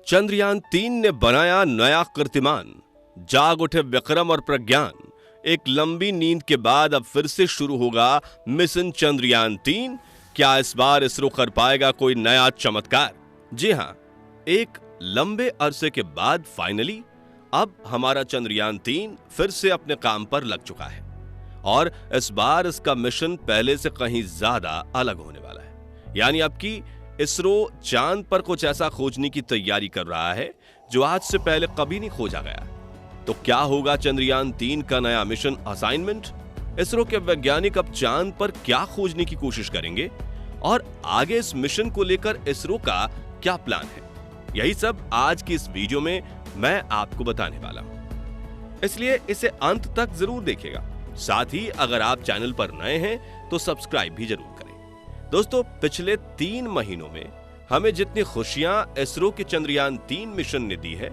चंद्रयान-3 ने बनाया नया कीर्तिमान। जाग उठे विक्रम और प्रज्ञान। एक लंबी नींद के बाद अब फिर से शुरू होगा मिशन चंद्रयान-3। क्या इस बार इसरो कर पाएगा कोई नया चमत्कार? जी हां, एक लंबे अरसे के बाद फाइनली अब हमारा चंद्रयान-3 फिर से अपने काम पर लग चुका है और इस बार इसका मिशन पहले से कहीं ज्यादा अलग होने वाला है। यानी अब की इसरो चांद पर कुछ ऐसा खोजने की तैयारी कर रहा है जो आज से पहले कभी नहीं खोजा गया। तो क्या होगा चंद्रयान-3 का नया मिशन असाइनमेंट? इसरो के वैज्ञानिक अब चांद पर क्या खोजने की कोशिश करेंगे और आगे इस मिशन को लेकर इसरो का क्या प्लान है? यही सब आज की इस वीडियो में मैं आपको बताने वाला हूं, इसलिए इसे अंत तक जरूर देखिएगा। साथ ही अगर आप चैनल पर नए हैं तो सब्सक्राइब भी जरूर करें। दोस्तों, पिछले 3 महीनों में हमें जितनी खुशियां इसरो के चंद्रयान-3 मिशन ने दी है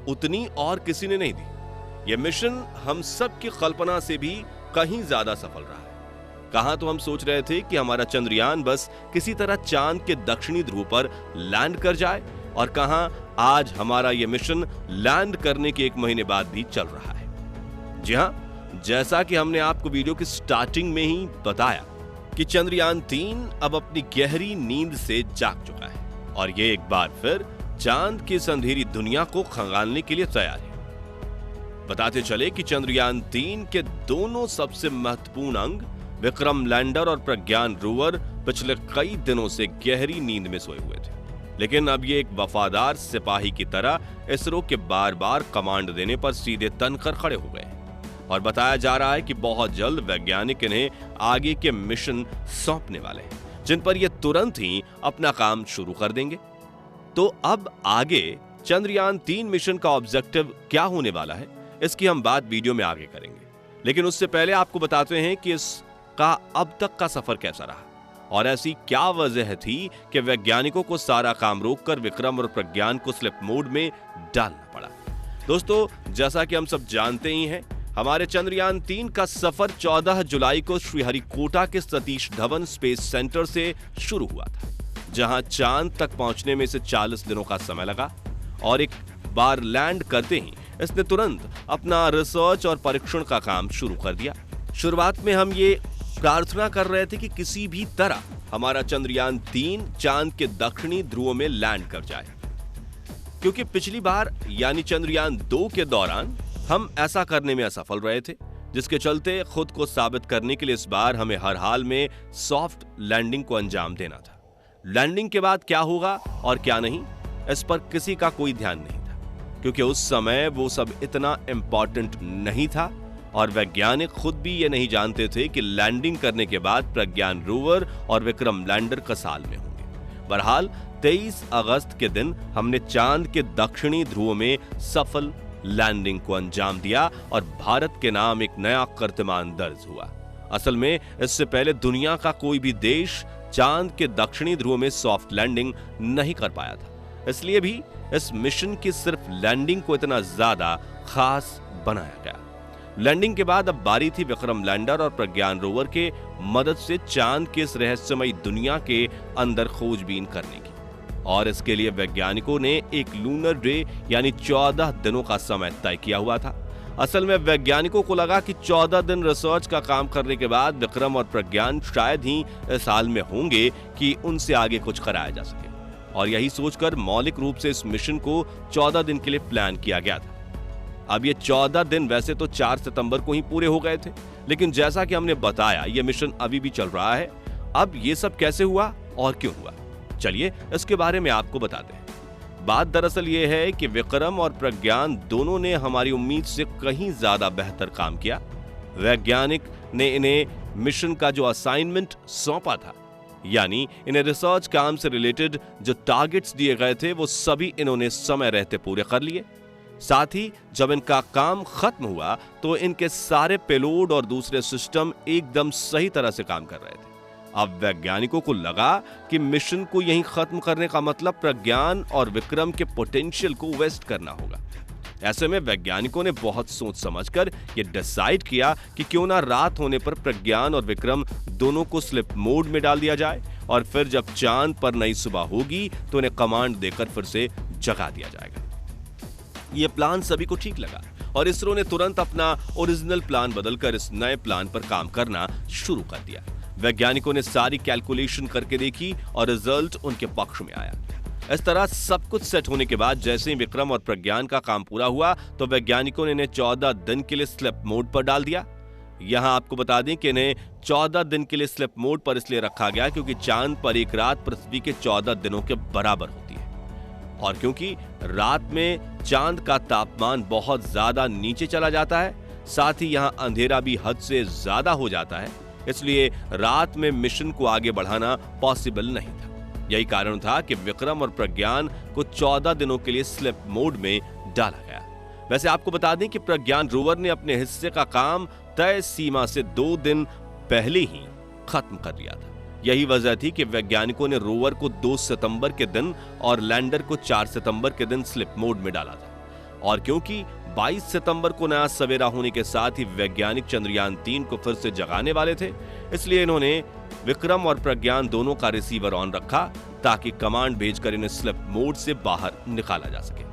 उतनी और किसी ने नहीं दी। यह मिशन हम सब की कल्पना से भी कहीं ज्यादा सफल रहा है। कहां तो हम सोच रहे थे कि हमारा चंद्रयान बस किसी तरह चांद के दक्षिणी ध्रुव पर लैंड कर जाए और कहां आज हमारा यह मिशन लैंड करने के 1 महीने बाद भी चल रहा है। जी हां, जैसा कि हमने आपको वीडियो की स्टार्टिंग में ही बताया कि चंद्रयान-3 अब अपनी गहरी नींद से जाग चुका है और ये एक बार फिर चांद की इस अंधेरी दुनिया को खंगालने के लिए तैयार है। बताते चले कि चंद्रयान-3 के दोनों सबसे महत्वपूर्ण अंग विक्रम लैंडर और प्रज्ञान रोवर पिछले कई दिनों से गहरी नींद में सोए हुए थे, लेकिन अब ये एक वफादार सिपाही की तरह इसरो के बार-बार कमांड देने पर सीधे तनकर खड़े हो गए और बताया जा रहा है कि बहुत जल्द वैज्ञानिक इन्हें आगे के मिशन सौंपने वाले हैं जिन पर ये तुरंत ही अपना काम शुरू कर देंगे। तो अब आगे चंद्रयान-3 मिशन का ऑब्जेक्टिव क्या होने वाला है, इसकी हम बात वीडियो में आगे करेंगे, लेकिन उससे पहले आपको बताते हैं कि इसका अब तक का सफर कैसा रहा और ऐसी क्या वजह थी कि वैज्ञानिकों को सारा काम रोककर विक्रम और प्रज्ञान को स्लिप मोड में डालना पड़ा। दोस्तों, जैसा कि हम सब जानते ही हैं, हमारे चंद्रयान-3 का सफर 14 जुलाई को श्रीहरिकोटा के सतीश धवन स्पेस सेंटर से शुरू हुआ था, जहां चांद तक पहुंचने में इसे 40 दिनों का समय लगा और एक बार लैंड करते ही इसने तुरंत अपना रिसर्च और परीक्षण का काम शुरू कर दिया। शुरुआत में हम ये प्रार्थना कर रहे थे कि किसी भी तरह हमारा चंद्रयान-3 चांद के दक्षिणी ध्रुव में लैंड कर जाए, क्योंकि पिछली बार यानी चंद्रयान-2 के दौरान हम ऐसा करने में असफल रहे थे, जिसके चलते खुद को साबित करने के लिए इस बार हमें हर हाल में सॉफ्ट लैंडिंग को अंजाम देना था। लैंडिंग के बाद क्या होगा और क्या नहीं, इस पर किसी का कोई ध्यान नहीं था, क्योंकि उस समय वो सब इतना इंपॉर्टेंट नहीं था और वैज्ञानिक खुद भी ये नहीं जानते थे कि लैंडिंग करने के बाद प्रज्ञान रोवर और विक्रम लैंडर कसाल में होंगे। बहरहाल 23 अगस्त के दिन हमने चांद के दक्षिणी ध्रुव में सफल लैंडिंग को अंजाम दिया और भारत के नाम एक नया कीर्तिमान दर्ज हुआ। असल में इससे पहले दुनिया का कोई भी देश चांद के दक्षिणी ध्रुव में सॉफ्ट लैंडिंग नहीं कर पाया था, इसलिए भी इस मिशन की सिर्फ लैंडिंग को इतना ज्यादा खास बनाया गया। लैंडिंग के बाद अब बारी थी विक्रम लैंडर और प्रज्ञान रोवर के मदद से चांद के इस रहस्यमयी दुनिया के अंदर खोजबीन करने की, और इसके लिए वैज्ञानिकों ने एक लूनर डे यानी 14 दिनों का समय तय किया हुआ था। असल में वैज्ञानिकों को लगा कि 14 दिन रिसर्च का काम करने के बाद विक्रम और प्रज्ञान शायद ही इस हाल में होंगे कि उनसे आगे कुछ कराया जा सके, और यही सोचकर मौलिक रूप से इस मिशन को 14 दिन के लिए प्लान किया गया था। अब ये 14 दिन वैसे तो 4 सितंबर को ही पूरे हो गए थे, लेकिन जैसा कि हमने बताया ये मिशन अभी भी चल रहा है। अब ये सब कैसे हुआ और क्यों हुआ, चलिए इसके बारे में आपको बताते हैं। बात दरअसल ये है कि विक्रम और प्रज्ञान दोनों ने हमारी उम्मीद से कहीं ज्यादा बेहतर काम किया। वैज्ञानिक ने इन्हें मिशन का जो असाइनमेंट सौंपा था, यानी इन्हें रिसर्च काम से रिलेटेड जो टारगेट्स दिए गए थे, वो सभी इन्होंने समय रहते पूरे कर लिए। साथ ही जब इनका काम खत्म हुआ तो इनके सारे पेलोड और दूसरे सिस्टम एकदम सही तरह से काम कर रहे थे। अब वैज्ञानिकों को लगा कि मिशन को यहीं खत्म करने का मतलब प्रज्ञान और विक्रम के पोटेंशियल को वेस्ट करना होगा। ऐसे में वैज्ञानिकों ने बहुत सोच समझकर ये डिसाइड किया कि क्यों ना रात होने पर प्रज्ञान और विक्रम दोनों को स्लिप मोड में डाल दिया जाए और फिर जब चांद पर नई सुबह होगी तो उन्हें कमांड देकर फिर से जगा दिया जाएगा। यह प्लान सभी को ठीक लगा और इसरो ने तुरंत अपना ओरिजिनल प्लान बदलकर इस नए प्लान पर काम करना शुरू कर दिया। वैज्ञानिकों ने सारी कैलकुलेशन करके देखी और रिजल्ट उनके पक्ष में आया। इस तरह सब कुछ सेट होने के बाद जैसे ही विक्रम और प्रज्ञान का काम पूरा हुआ तो वैज्ञानिकों ने इन्हें 14 दिन के लिए स्लीप मोड पर डाल दिया। यहां आपको बता दें कि इन्हें 14 दिन के लिए स्लीप मोड पर इसलिए रखा गया क्योंकि चांद पर एक रात पृथ्वी के 14 दिनों के बराबर होती है और क्योंकि रात में चांद का तापमान बहुत ज्यादा नीचे चला जाता है, साथ ही यहां अंधेरा भी हद से ज्यादा हो जाता है, इसलिए रात में मिशन को आगे बढ़ाना पॉसिबल नहीं था। यही कारण था कि विक्रम और प्रज्ञान को 14 दिनों के लिए स्लीप मोड में डाला गया। वैसे आपको बता दें कि प्रज्ञान रोवर ने अपने हिस्से का काम तय सीमा से 2 दिन पहले ही खत्म कर लिया था। यही वजह थी कि वैज्ञानिकों ने रोवर को 2 सितंबर के दिन और लैंडर को 4 सितंबर के दिन स्लीप मोड में डाला था। और क्योंकि 22 सितंबर को नया सवेरा होने के साथ ही वैज्ञानिक चंद्रयान 3 को फिर से जगाने वाले थे, इसलिए इन्होंने विक्रम और प्रज्ञान दोनों का रिसीवर ऑन रखा ताकि कमांड भेजकर इन्हें स्लीप मोड से बाहर निकाला जा सके।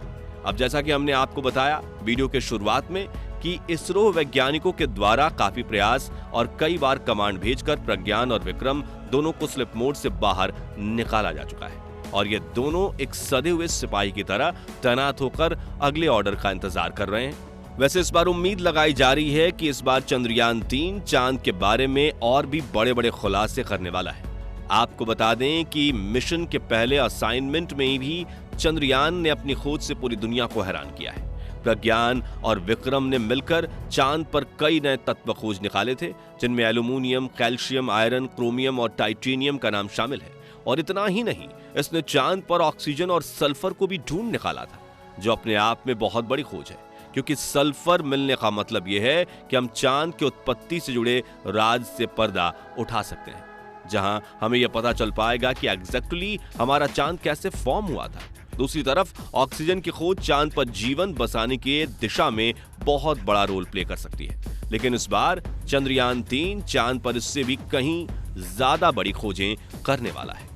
अब जैसा कि हमने आपको बताया वीडियो के शुरुआत में कि इसरो वैज्ञानिकों के द्वारा काफी प्रयास और कई बार कमांड भेजकर प्रज्ञान और विक्रम दोनों को स्लीप मोड से बाहर निकाला जा चुका है और ये दोनों एक सदे हुए सिपाही की तरह तैनात होकर अगले ऑर्डर का इंतजार कर रहे हैं। वैसे इस बार उम्मीद लगाई जा रही है कि इस बार चंद्रयान 3 चांद के बारे में और भी बड़े बड़े खुलासे करने वाला है। आपको बता दें कि मिशन के पहले असाइनमेंट में भी चंद्रयान ने अपनी खोज से पूरी दुनिया को हैरान किया है। प्रज्ञान और विक्रम ने मिलकर चांद पर कई नए तत्व खोज निकाले थे, जिनमें एल्यूमिनियम, कैल्शियम, आयरन, क्रोमियम और टाइटेनियम का नाम शामिल है। और इतना ही नहीं, इसने चांद पर ऑक्सीजन और सल्फर को भी ढूंढ निकाला था, जो अपने आप में बहुत बड़ी खोज है, क्योंकि सल्फर मिलने का मतलब यह है कि हम चांद की उत्पत्ति से जुड़े राज से पर्दा उठा सकते हैं, जहां हमें यह पता चल पाएगा कि एग्जैक्टली हमारा चांद कैसे फॉर्म हुआ था। दूसरी तरफ ऑक्सीजन की खोज चांद पर जीवन बसाने की दिशा में बहुत बड़ा रोल प्ले कर सकती है, लेकिन इस बार चंद्रयान 3 चांद पर इससे भी कहीं ज्यादा बड़ी खोजें करने वाला है।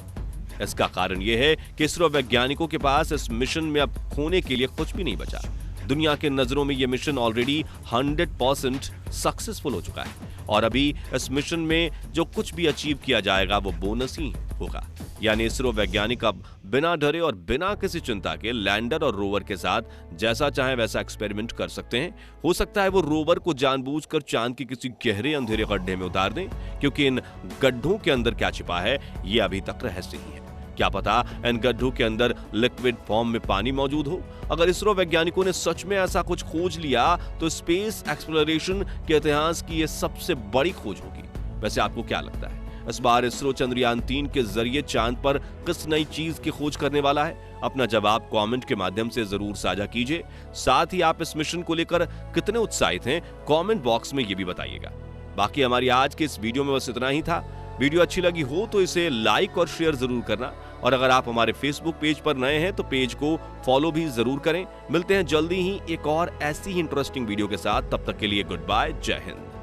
इसका कारण यह है कि इसरो वैज्ञानिकों के पास इस मिशन में अब खोने के लिए कुछ भी नहीं बचा। दुनिया के नजरों में यह मिशन ऑलरेडी 100% सक्सेसफुल हो चुका है और अभी इस मिशन में जो कुछ भी अचीव किया जाएगा वो बोनस ही होगा। यानी इसरो वैज्ञानिक अब बिना डरे और बिना किसी चिंता के लैंडर और रोवर के साथ जैसा चाहे वैसा एक्सपेरिमेंट कर सकते हैं। हो सकता है वो रोवर को जानबूझकर चांद के किसी गहरे अंधेरे गड्ढे में उतार दें, क्योंकि इन गड्ढों के अंदर क्या छिपा है ये अभी तक रहस्य ही है। क्या पता इन गड्ढों के अंदर लिक्विड फॉर्म में पानी मौजूद हो। अगर इसरो वैज्ञानिकों ने सच में ऐसा कुछ खोज लिया तो स्पेस एक्सप्लोरेशन के इतिहास की यह सबसे बड़ी खोज होगी। वैसे आपको क्या लगता है, इस बार इसरो चंद्रयान 3 के जरिए चांद पर किस नई चीज की खोज करने वाला है? अपना जवाब कमेंट के माध्यम से जरूर साझा कीजिए। साथ ही आप इस मिशन को लेकर कितने उत्साहित हैं, कमेंट बॉक्स में ये भी बताइएगा। बाकी हमारी आज के इस वीडियो में बस इतना ही था। वीडियो अच्छी लगी हो तो इसे लाइक और शेयर जरूर करना, और अगर आप हमारे फेसबुक पेज पर नए हैं तो पेज को फॉलो भी जरूर करें। मिलते हैं जल्दी ही एक और ऐसी ही इंटरेस्टिंग वीडियो के साथ। तब तक के लिए गुड बाय, जय हिंद।